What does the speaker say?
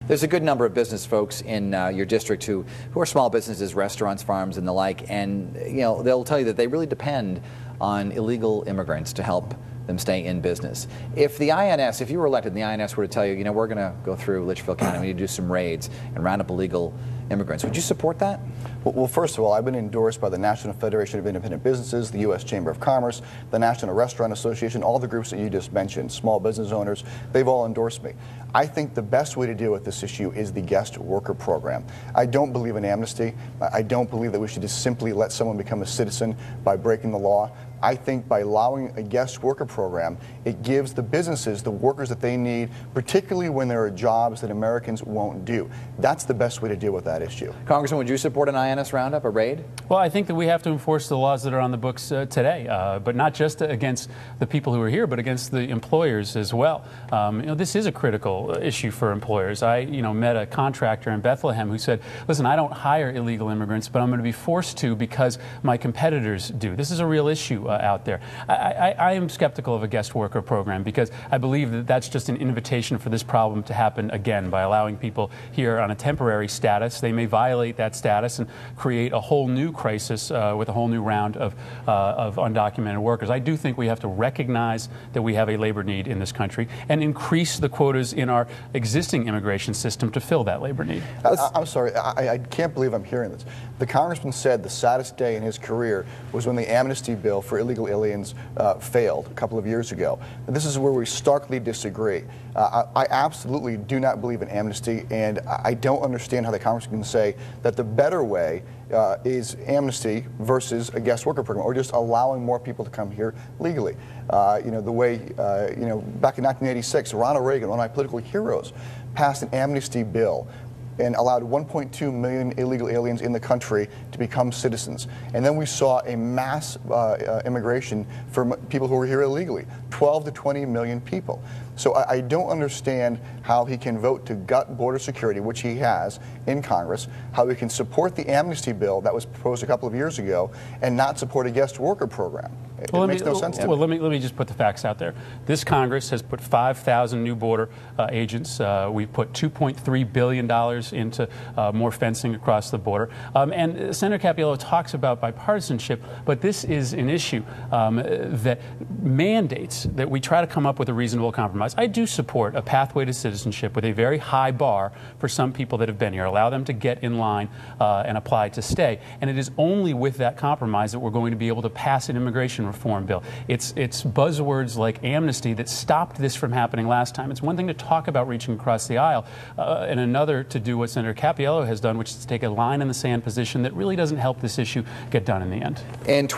There's a good number of business folks in your district who are small businesses, restaurants, farms, and the like, and they'll tell you that they really depend on illegal immigrants to help them stay in business. If the INS, if you were elected and the INS were to tell you, we're going to go through Litchfield County, we need to do some raids and round up illegal immigrants, would you support that? Well, first of all, I've been endorsed by the National Federation of Independent Businesses, the U.S. Chamber of Commerce, the National Restaurant Association, all the groups that you just mentioned, small business owners, they've all endorsed me. I think the best way to deal with this issue is the guest worker program. I don't believe in amnesty. I don't believe that we should just simply let someone become a citizen by breaking the law. I think by allowing a guest worker program, it gives the businesses the workers that they need, particularly when there are jobs that Americans won't do. That's the best way to deal with that issue. Congressman, would you support an INS roundup, a raid? Well, I think that we have to enforce the laws that are on the books today, but not just against the people who are here, but against the employers as well. This is a critical issue for employers. I met a contractor in Bethlehem who said, listen, I don't hire illegal immigrants, but I'm going to be forced to because my competitors do. This is a real issue out there. I am skeptical of a guest worker program because I believe that that's just an invitation for this problem to happen again by allowing people here on a temporary status. They may violate that status and create a whole new crisis with a whole new round of undocumented workers. I do think we have to recognize that we have a labor need in this country and increase the quotas in our existing immigration system to fill that labor need. I'm sorry, I can't believe I'm hearing this. The congressman said the saddest day in his career was when the amnesty bill for illegal aliens failed a couple of years ago. And this is where we starkly disagree. I absolutely do not believe in amnesty, and I don't understand how the congressman can say that the better way is amnesty versus a guest worker program, or just allowing more people to come here legally. The way, back in 1986, Ronald Reagan, one of my political heroes, passed an amnesty bill and allowed 1.2 million illegal aliens in the country to become citizens. And then we saw a mass immigration for people who were here illegally, 12 to 20 million people. So I don't understand how he can vote to gut border security, which he has in Congress, how he can support the amnesty bill that was proposed a couple of years ago and not support a guest worker program. It makes no sense to me. Well, let me just put the facts out there. This Congress has put 5,000 new border agents. We've put $2.3 billion into more fencing across the border. And Senator Cappiello talks about bipartisanship, but this is an issue that mandates that we try to come up with a reasonable compromise. I do support a pathway to citizenship with a very high bar for some people that have been here. Allow them to get in line and apply to stay. And it is only with that compromise that we're going to be able to pass an immigration reform bill. It's buzzwords like amnesty that stopped this from happening last time. It's one thing to talk about reaching across the aisle, and another to do what Senator Cappiello has done, which is to take a line in the sand position that really doesn't help this issue get done in the end. In